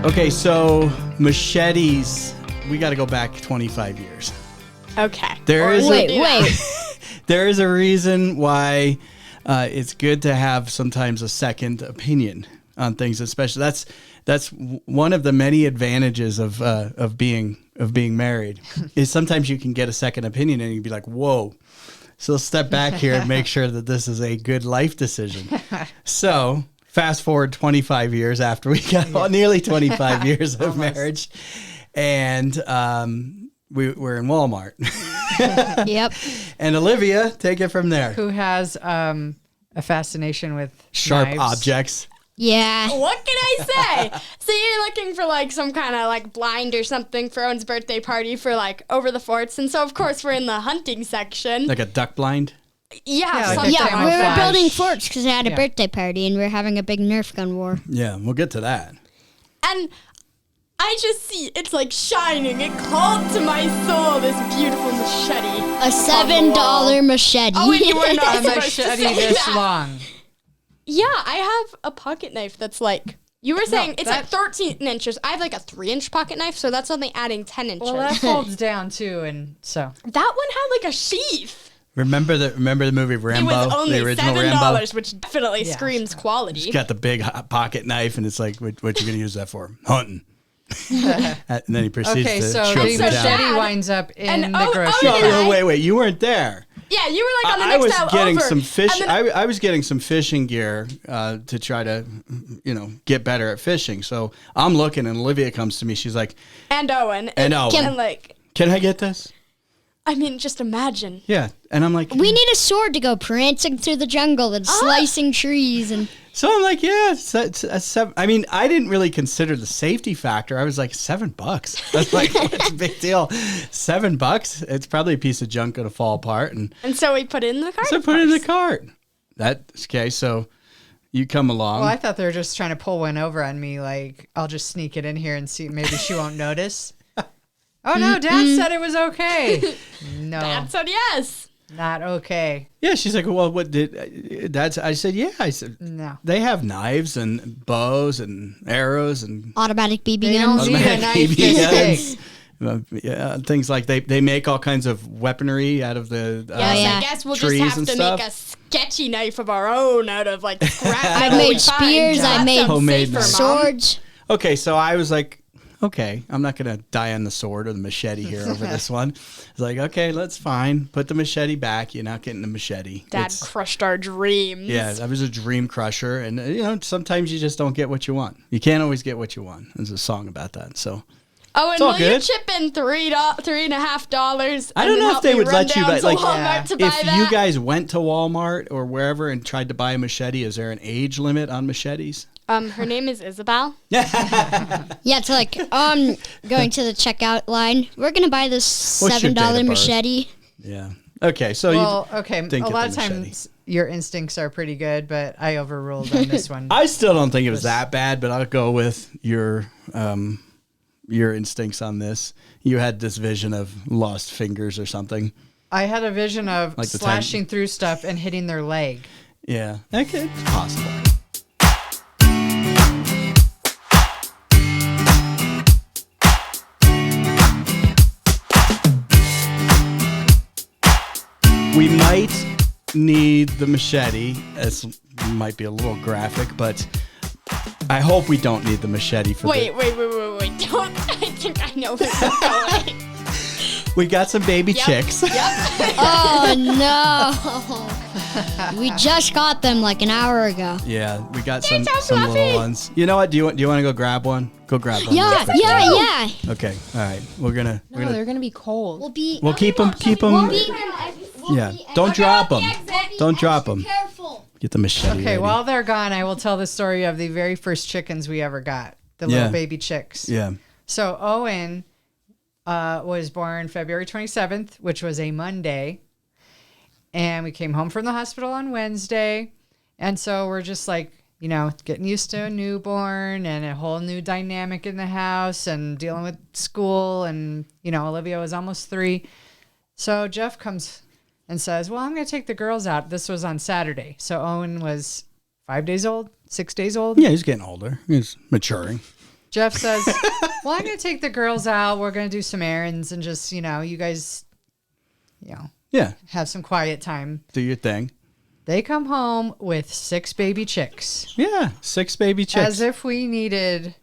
Okay, so machetes, we got to go back 25 years. Okay. Wait. There is a reason why it's good to have sometimes a second opinion on things, especially that's one of the many advantages of being married is sometimes you can get a second opinion and you'd be like, whoa. So let's step back here and make sure that this is a good life decision. So fast forward 25 years after we got nearly 25 years of marriage, and we're in Walmart. Yep. And Olivia, take it from there. Who has a fascination with Sharp knives. objects. Yeah. What can I say? So you're looking for like some kind of like blind or something for Owen's birthday party for like over the forts. And so of course we're in the hunting section. Like a duck blind? Yeah, like something Yeah, like we were that. building forts because I had a birthday party and we were having a big Nerf gun war. Yeah, we'll get to that. And I just see it's like shining. It called to my soul this beautiful machete. A $7 machete. Oh, and you were not A supposed to machete say this that. long. Yeah, I have a pocket knife that's like, you were saying it's like that- 13 inches. I have like a 3-inch pocket knife, so that's only adding 10 inches. Well, that folds down too, and so. That one had like a sheath. Remember the movie Rambo? It was only the original $7, Rambo? which definitely screams quality. It's got the big pocket knife, and it's like, what you going to use that for? Hunting. And then he proceeds Okay, to so choke the it down. machete winds up in And the oh, grocery oh, store. yeah. No, wait, you weren't there. Yeah, you were like on the I next was aisle getting over. some fish. And then- I was getting some fishing gear to try to, get better at fishing. So I'm looking, and Olivia comes to me. She's like, and Owen. And Owen. And like, "Can I get this?" I mean, just imagine. Yeah, and I'm like, We need a sword to go prancing through the jungle and slicing trees and. So I'm like, yeah, it's seven. I mean, I didn't really consider the safety factor. I was like, $7. That's like, what's a big deal? $7. It's probably a piece of junk gonna fall apart, and And so we put it in the cart. so put it in the cart. That's okay. So you come along. Well, I thought they were just trying to pull one over on me. Like, I'll just sneak it in here and see. Maybe she won't notice. Oh no, Dad said it was okay. No, Dad said yes. not okay. Yeah, she's like, well, what did that's? I said, yeah. I said, No. they have knives and bows and arrows and Automatic BB They don't guns. need a automatic knife BB this guns. big. Yeah, things like they make all kinds of weaponry out of the Yes, yeah. I guess we'll just trees have and to stuff. make a sketchy knife of our own out of like scrap. I metal we made find. spears. I That made sounds homemade safer, knives. Mom. swords. Okay, so I was like, okay, I'm not going to die on the sword or the machete here over this one. It's like, okay, that's fine. Put the machete back. You're not getting the machete. Dad It's- crushed our dreams. yeah, I was a dream crusher. And, sometimes you just don't get what you want. You can't always get what you want. There's a song about that. So Oh, and all will you good. chip in $3.50? I don't know if they would let you, but like, to buy if that? you guys went to Walmart or wherever and tried to buy a machete, is there an age limit on machetes? Her name is Isabel. Yeah, it's like, going to the checkout line. We're going to buy this What's your date of $7 birth? machete. Yeah. Okay, so Well, okay. didn't A get lot the of machete. times your instincts are pretty good, but I overruled on this one. I still don't think it was that bad, but I'll go with your instincts on this. You had this vision of lost fingers or something. I had a vision of Like the time- slashing through stuff and hitting their leg. Yeah, okay, it's possible. We might need the machete. This might be a little graphic, but I hope we don't need the machete for Wait. Don't. I think I know where you're going. We got some baby chicks. Oh, no. We just got them like an hour ago. Yeah, we got some so little fluffy. ones. You know what? Do you want to go grab one? Go grab one. real Yeah, quick. yeah. Okay. All right. We're gonna they're gonna be cold. we'll keep them. Yeah. Don't drop them. Don't drop them. Careful. Get the machete. Okay, ready. while they're gone, I will tell the story of the very first chickens we ever got, the Yeah. little baby chicks. Yeah. So Owen was born February 27th, which was a Monday. And we came home from the hospital on Wednesday. And so we're just like, getting used to a newborn and a whole new dynamic in the house and dealing with school. And, Olivia was almost 3. So Jeff comes and says, well, I'm going to take the girls out. This was on Saturday. So Owen was 5 days old, 6 days old. Yeah, he's getting older. He's maturing. Jeff says, well, I'm going to take the girls out. We're going to do some errands and just, you guys, Yeah. have some quiet time. Do your thing. They come home with 6 baby chicks. Yeah. 6 baby chicks. As if we needed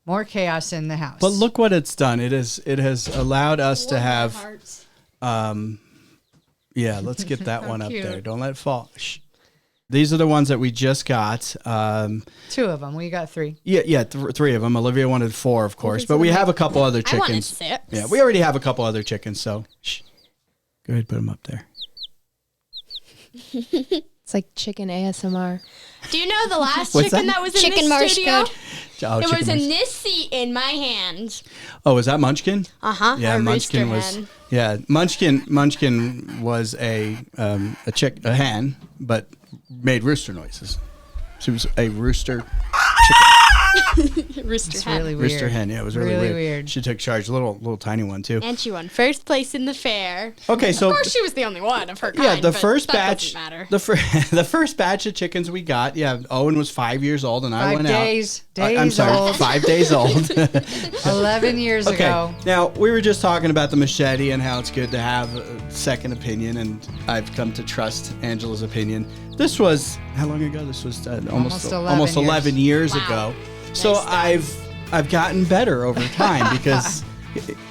more chaos in the house. But look what it's done. It has allowed us to have. Yeah, let's get that one up cute. there. Don't let it fall. Shh. These are the ones that we just got. 2 of them. We got 3. Yeah, 3 of them. Olivia wanted 4, of course, but we have a couple other I wanted chickens. 6. Yeah, we already have a couple other chickens, so shh. Go ahead, put them up there. It's like chicken ASMR. Do you know the last What's chicken that? that was in Chicken this Morse studio? code. Oh, It chicken was Morse. in this seat in my hand. Oh, is that Munchkin? Uh-huh. Yeah, a Munchkin was. rooster-hen. Yeah, Munchkin was a hen, but made rooster noises. She was a rooster Rooster It's hen. really weird. rooster hen. Yeah, it was really, Really weird. weird. She took charge, little tiny one too. And she won first place in the fair. Okay, so Of course, she was the only one of her kind. yeah, the but first that batch, doesn't matter. the first batch of chickens we got. Yeah, Owen was 5 years old, and I 5 went days. out. Days I'm sorry, old. 5 days old. 11 years Okay, ago. now we were just talking about the machete and how it's good to have a second opinion, and I've come to trust Angela's opinion. This was how long ago? This was almost 11 years Wow. ago. So Nice I've gotten better over time because,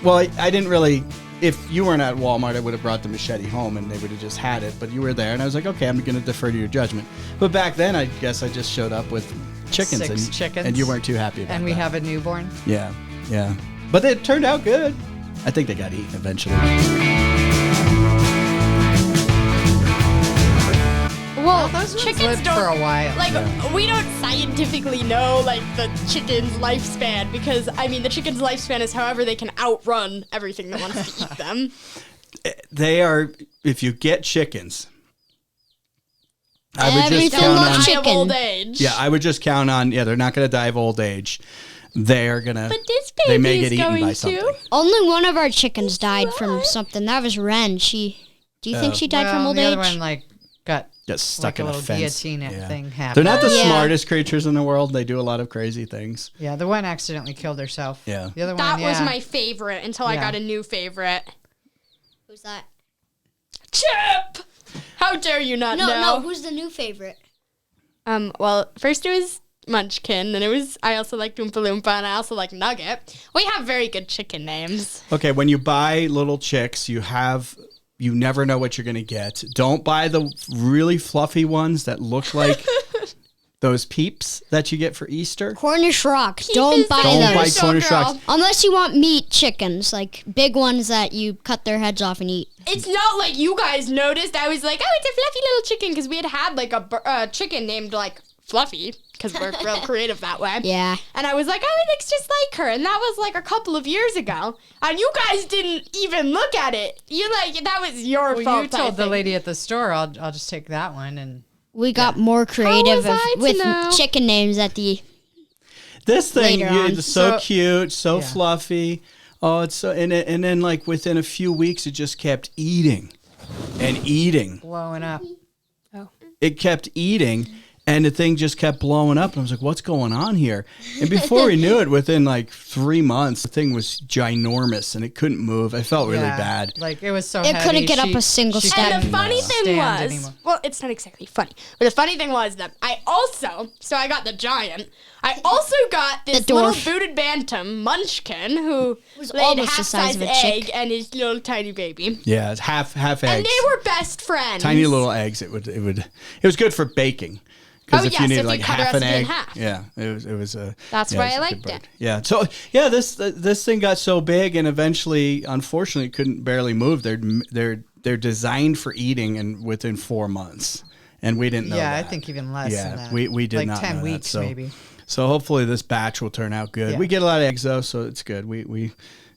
well, I didn't really. If you weren't at Walmart, I would have brought the machete home and they would have just had it. But you were there, and I was like, okay, I'm going to defer to your judgment. But back then, I guess I just showed up with chickens, 6 chickens. and you weren't too happy about And we that. have a newborn. Yeah. But it turned out good. I think they got eaten eventually. Well, Those ones chickens lived don't for a while. Like, we don't scientifically know, like, the chicken's lifespan because, I mean, the chicken's lifespan is however they can outrun everything that wants to eat them. They are, if you get chickens, I would Everything just count loves on. Die of chicken. old age. Yeah, I would just count on. Yeah, they're not going to die of old age. They're gonna. But this They baby may is get eaten going by to. something. Only one of our chickens died from something. That was Ren. Do you think she died from old the age? other one, like, got Get stuck like a in a little fence. guillotine Yeah. thing happened. They're not the Yeah. smartest creatures in the world. They do a lot of crazy things. Yeah, the one accidentally killed herself. Yeah. The other That one, was yeah. my favorite until I Yeah. got a new favorite. Who's that? Chip! How dare you not know? No. Who's the new favorite? Well, first it was Munchkin, then I also like Oompa Loompa, and I also like Nugget. We have very good chicken names. Okay, when you buy little chicks, you never know what you're going to get. Don't buy the really fluffy ones that look like those peeps that you get for Easter. Cornish Rock. is Don't buy the Don't buy those. Showgirl. Cornish rocks. Unless you want meat chickens, like big ones that you cut their heads off and eat. It's not like you guys noticed. I was like, oh, it's a fluffy little chicken, because we had like a chicken named like Fluffy, because we're real creative that way. Yeah. And I was like, oh, it looks just like her. And that was like a couple of years ago. And you guys didn't even look at it. You that was your Well, fault. you told I the think. lady at the store, I'll just take that one. And We got more creative was I to with know? chicken names at the. This thing Later on. is so So- cute, so Yeah. fluffy. Oh, it's so and then like within a few weeks, it just kept eating and eating. blowing up. It kept eating, and the thing just kept blowing up. And I was like, "What's going on here?" And before we knew it, within like 3 months, the thing was ginormous and it couldn't move. I felt really Yeah, bad. Like, it was so It heavy. couldn't get up a single she step. And the couldn't funny thing stand was, anymore. well, it's not exactly funny, but the funny thing was that I got the giant. I also got this little dwarf. booted bantam, Munchkin, who Was laid almost the half size size of a egg chick. and his little tiny baby. Yeah, it's half eggs. And they were best friends. tiny little eggs. It was good for baking. Because Oh, if yes, you needed if you like cut the half an recipe in egg, half. yeah, it was a. That's yeah, why it's I a good liked bird. it. Yeah, so yeah, this thing got so big and eventually, unfortunately, couldn't barely move. They're designed for eating, and within 4 months, and we didn't know. Yeah, that. I think even less Yeah, than that. we did like not 10 know weeks, that, so. maybe. So hopefully this batch will turn out good. Yeah. We get a lot of eggs though, so it's good. We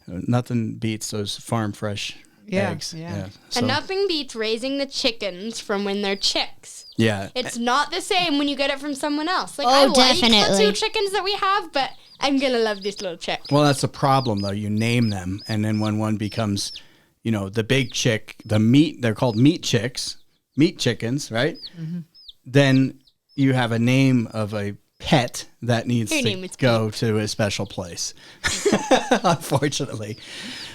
nothing beats those farm fresh Yeah, eggs. yeah. So, And nothing beats raising the chickens from when they're chicks. yeah. It's not the same when you get it from someone else. Like, Oh, I like the definitely. 2 chickens that we have, but I'm going to love this little chick. Well, that's the problem, though. You name them, and then when one becomes, the big chick, they're called meat chicks, meat chickens, right? Mm-hmm. Then you have a name of a pet that needs Her to name is go to a special place. Unfortunately.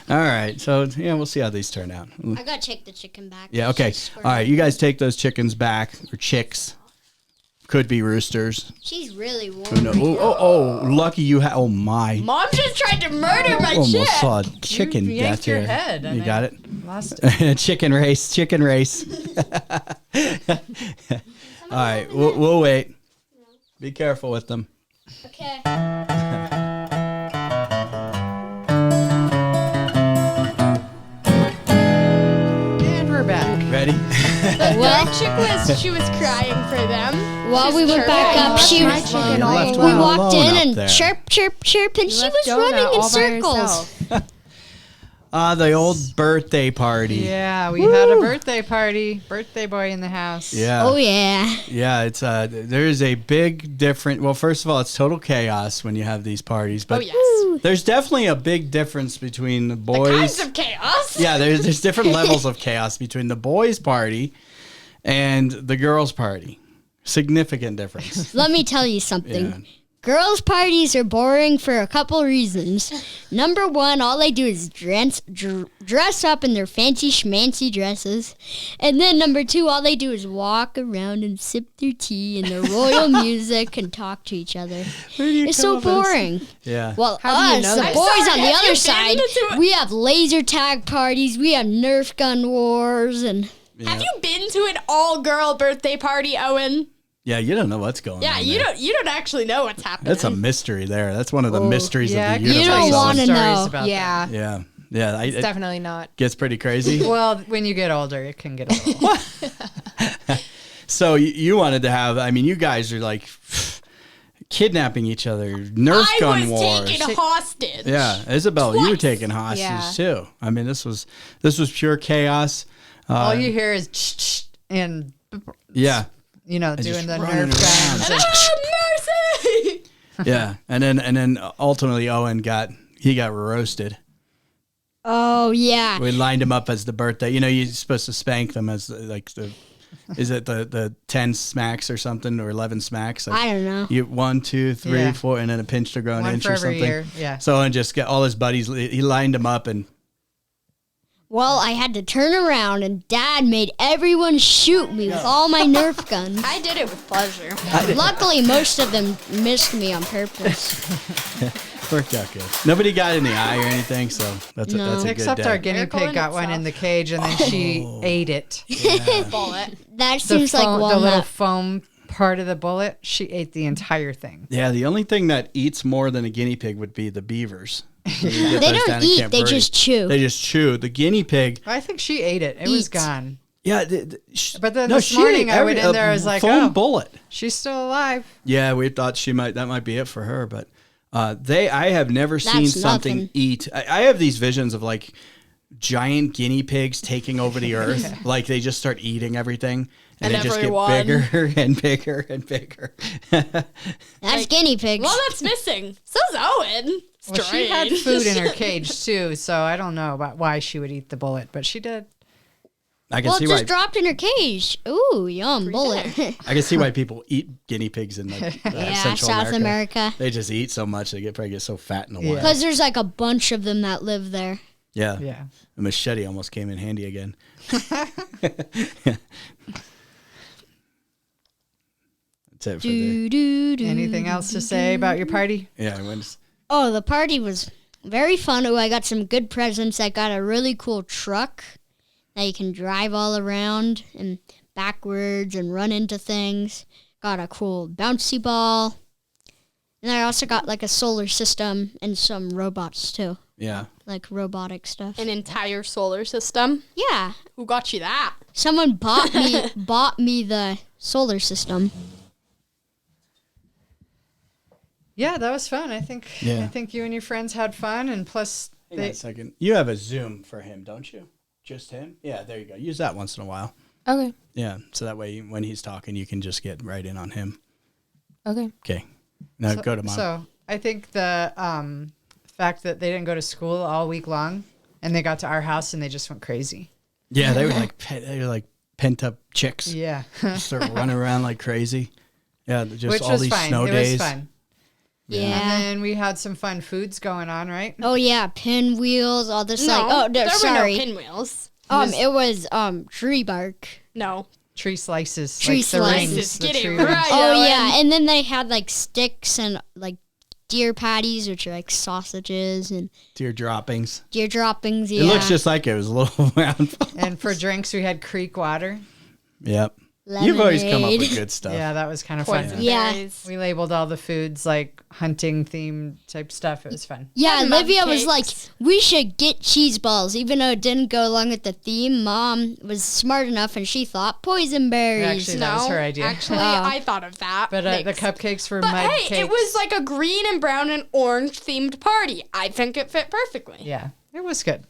All right. So, yeah, we'll see how these turn out. I gotta take the chicken back. Yeah, okay. All right, you guys take those chickens back, or chicks. Could be roosters. She's really warm. Who knows? Oh, lucky you have. Oh, my. Mom just tried to murder my Almost chick. saw a chicken You death yanked your here. head. And You I got it? Lost it. Chicken race. All right, we'll wait. Be careful with them. Okay. And we're back. Ready? Well, She was crying for them. while She's we went back chirping. up, she my was. chicken all left We one alone. walked alone in up and there. chirp, and she left was Donut running in all by circles. herself. The old birthday party. Yeah, we had a birthday party. Birthday boy in the house. Yeah. Oh yeah. Yeah, it's there's a big difference. Well, first of all, it's total chaos when you have these parties, but Oh, yes. there's definitely a big difference between the boys. Kinds of chaos. Yeah, there's different levels of chaos between the boys' party and the girls' party. Significant difference. Let me tell you something. Yeah. Girls' parties are boring for a couple reasons. Number one, all they do is dress up in their fancy schmancy dresses. And then number two, all they do is walk around and sip their tea and their royal music and talk to each other. It's so boring. Yeah. Well, How do you us, know the that? boys I'm on sorry, the have other you side, been to- we have laser tag parties, we have Nerf gun wars, and Have you been to an all-girl birthday party, Owen? Yeah, you don't know what's going Yeah, on. you there. don't actually know what's happening. That's a mystery there. That's one of the mysteries Yeah, of the I can universe. tell You don't some wanna stories know. about Yeah, Yeah. Yeah. It definitely not. gets pretty crazy. that. Well, when you get older, it can get a little. So you wanted to have, I mean, you guys are like kidnapping each other, Nerf I gun was wars. taken hostage. Yeah, Isabel, you were Twice. taking hostage Yeah. too. I mean, this was pure chaos. All you hear is and Yeah, doing just the running Nerf guns. around. Mercy! yeah, and then ultimately Owen got roasted. oh yeah. We lined him up as the birthday. You know, you're supposed to spank them as is it the 10 smacks or something, or 11 smacks? Like, I don't know. You 1, 2, 3, Yeah. 4, and then a pinch to grow an One inch for or every something. year, yeah. So Owen just got all his buddies. He lined them up and. Well, I had to turn around, and Dad made everyone shoot me with all my Nerf guns. I did it with pleasure. Luckily, most of them missed me on purpose. Worked out good. Nobody got in the eye or anything, so that's No. a good Except day. our guinea Miracle pig in got one itself. in the cage, and then she ate it. Bullet. That The, seems like foam, the little walnut. foam part of the bullet, she ate the entire thing. Yeah, the only thing that eats more than a guinea pig would be the beavers. They don't eat; they just chew. They just chew. The guinea pig, I think she ate it. It was Eat. gone. yeah. But then no, this she morning ate I went in there, I was like, foam oh. bullet. She's still alive. Yeah, we thought that might be it for her, but I have never seen That's something nothing. eat. I have these visions of like giant guinea pigs taking over the earth. Like they just start eating everything. And And they just get everyone. bigger and bigger and bigger. That's guinea pigs. Well, that's missing. So's Owen. Well, she had food in her cage too, so I don't know about why she would eat the bullet, but she did. I can Well, see it why. just dropped in her cage. Ooh, yum, bullet. I can see why people eat guinea pigs in like Yeah, Central South America. They just eat so much they probably get so fat in the wild. Because there's like a bunch of them that live there. Yeah. Yeah. A machete almost came in handy again. That's it for the. Do, do, do. Anything else to say about your party? Yeah, I went. Oh, the party was very fun. Oh, I got some good presents. I got a really cool truck that you can drive all around and backwards and run into things. Got a cool bouncy ball. And I also got like a solar system and some robots too, Yeah. like robotic stuff. An entire solar system. Yeah, Who got you that? someone bought me the solar system. Yeah, that was fun. I think Yeah. you and your friends had fun, and plus Hang on a second. You have a Zoom for him, don't you? Just him? Yeah, there you go. Use that once in a while. Okay. Yeah, so that way when he's talking, you can just get right in on him. Okay. Okay. Now go to mom. So I think the fact that they didn't go to school all week long, and they got to our house and they just went crazy. Yeah, they were like pent up chicks. Yeah. Start running around like crazy. Yeah, just which all was these fun. snow It days. was fun. Yeah. And then we had some fun foods going on, right? Oh yeah, pinwheels, all this No, like. Oh no, there sorry. were no pinwheels. It was tree bark. No. Tree slices. Tree like the slices. rings, the Get it tree right. rings. Oh Ellen. yeah, and then they had like sticks and like deer patties, which are like sausages and Deer droppings. deer droppings. Yeah. It looks just like it was a little round. And for drinks, we had creek water. Yep. You've always come up with lemonade. good stuff. Yeah, that was kind of fun. Poison Yeah. berries. We labeled all the foods like hunting themed type stuff. It was fun. Yeah, Had mug Olivia was like, cakes. we should get cheese balls, even though it didn't go along with the theme. Mom was smart enough and she thought poison berries. Actually, that was her idea. Actually, Oh. I thought of that. But the Thanks. cupcakes were But mud hey, cakes. it was like a green and brown and orange themed party. I think it fit perfectly. Yeah, it was good.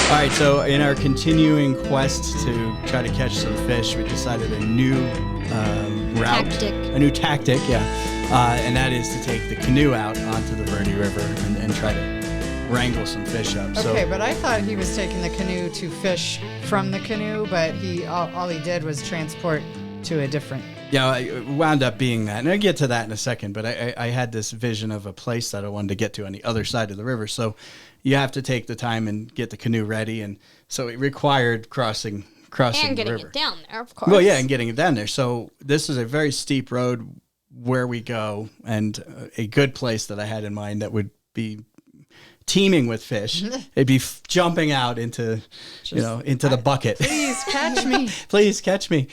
All right, so in our continuing quest to try to catch some fish, we decided a new route, Tactic. a new tactic, and that is to take the canoe out onto the Verde River and try to wrangle some fish up. Okay, So but I thought he was taking the canoe to fish from the canoe, but all he did was transport to a different. yeah, it wound up being that, and I'll get to that in a second. But I had this vision of a place that I wanted to get to on the other side of the river, so you have to take the time and get the canoe ready, and so it required crossing And the getting river. it down there, of course. Well, yeah, and getting it down there. So this is a very steep road where we go, and a good place that I had in mind that would be teeming with fish. It'd be jumping out into, into the bucket. Please catch me. Please catch me.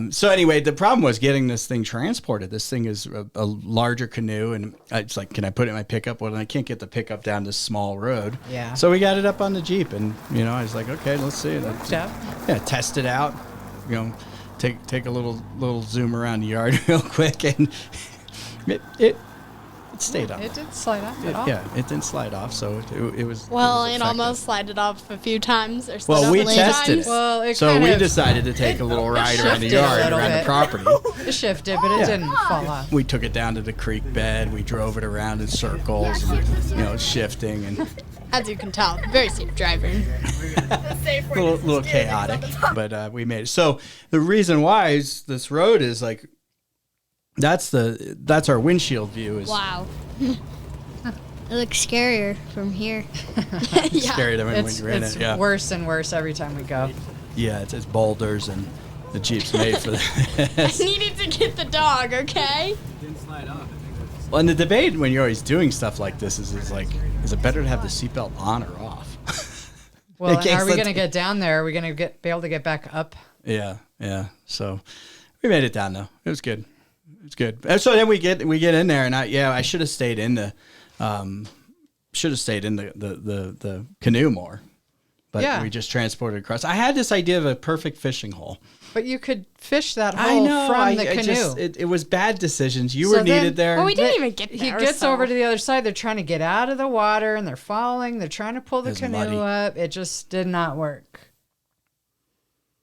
So anyway, the problem was getting this thing transported. This thing is a larger canoe, and it's like, can I put it in my pickup? Well, I can't get the pickup down this small road. Yeah. So we got it up on the Jeep, and I was like, okay, let's see it. Yeah. Yeah, test it out. Take a little zoom around the yard real quick, and it stayed up. It did slide off at all. Yeah, it didn't slide off, so it was. Well, it was it effective. almost slided off a few times. Or Well, slid we off a few tested times. it. Well, it So kind we of decided to take a little ride around the shifted a yard, little around the bit. property. It shifted, but it didn't fall off. We took it down to the creek bed. We drove it around in circles, and, shifting and As you can tell, very safe driving. a little chaotic, but we made it. So the reason why is this road is like that's our windshield view is Wow. It looks scarier from here. scary than when It's you're in it. Yeah, worse and worse every time we go. yeah, it's boulders and the Jeep's made for I this. needed to get the dog, okay? Well, and the debate when you're always doing stuff like this is like, is it better to have the seatbelt on or off? Well, In and case are we the- going to get down there? Are we going to be able to get back up? Yeah. So we made it down though. It was good. It's good. And so then we get in there, and I should have stayed in the canoe more, but Yeah. we just transported across. I had this idea of a perfect fishing hole. But you could fish that hole from the canoe. It was bad decisions. You So were needed then- there. Well, we didn't But even get He there. gets so- over to the other side. They're trying to get out of the water, and they're falling. They're trying to pull the It's canoe muddy. up. It just did not work.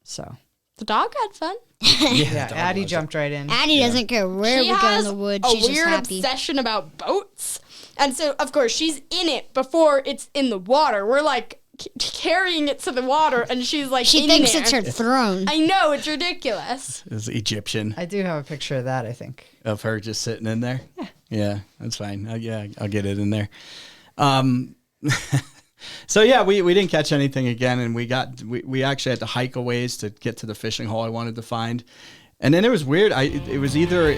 So, The dog had fun. yeah, dog Addie was jumped right in. Addie doesn't care where She we go in has the woods. a She's just weird happy. obsession about boats. And so, of course, she's in it before it's in the water. We're like carrying it to the water, and she's like, She in thinks there. it's her throne. I know, it's ridiculous. It was Egyptian I do have a picture of that, I think. of her just sitting in there. Yeah, that's fine. I'll get it in there. So yeah, we didn't catch anything again, and we actually had to hike a ways to get to the fishing hole I wanted to find, and then it was weird. It was either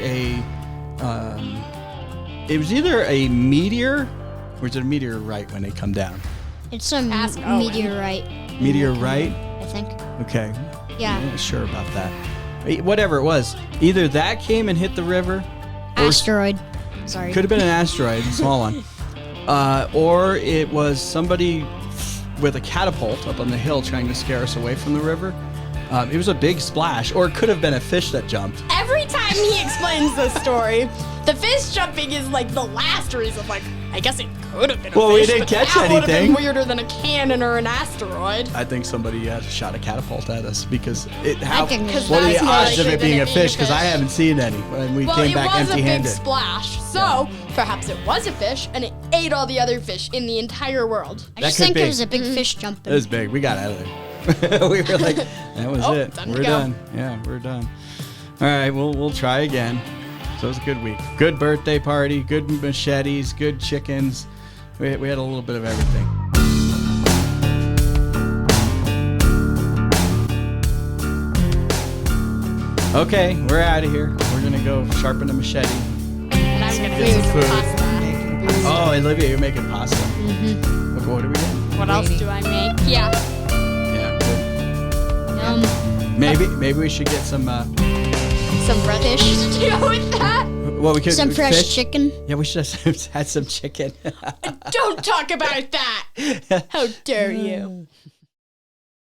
a meteor or was it a meteorite when they come down? It's a Ask Owen. meteorite, Meteorite. I think. Okay. Yeah. I'm not sure about that. Whatever it was, either that came and hit the river, or Asteroid. Sorry. could have been an asteroid, a small one, or it was somebody with a catapult up on the hill trying to scare us away from the river. It was a big splash, or it could have been a fish that jumped. Every time he explains this story, the fish jumping is like the last reason. Like, I guess it could have been a Well, we fish, didn't but catch that would have anything. been weirder than a cannon or an asteroid. I think somebody shot a catapult at us because what think are it's the that's more odds of likely it being than a it being a fish? Because I fish. haven't seen any. And we Well, came it back was a big empty-handed. splash, so perhaps it was a fish and it ate all the other fish in the entire world. I That just could think be. it was a big fish jumping. It was big. We got out of there. We were like, that was Oh, it. time to We're go. done. Yeah, we're done. All right, we'll try again. So it was a good week. Good birthday party. Good machetes. Good chickens. We had a little bit of everything. Okay, we're out of here. We're gonna go sharpen a machete. And I'm gonna Get do some some food. pasta. Oh, Olivia, you're making pasta. What are we doing? What else do I make? Yeah. Yeah, good. Maybe we should get some. Some fresh fish to deal with that. Well, we could Some fresh fish? chicken. Yeah, we should have had some chicken. Don't talk about that. How dare you?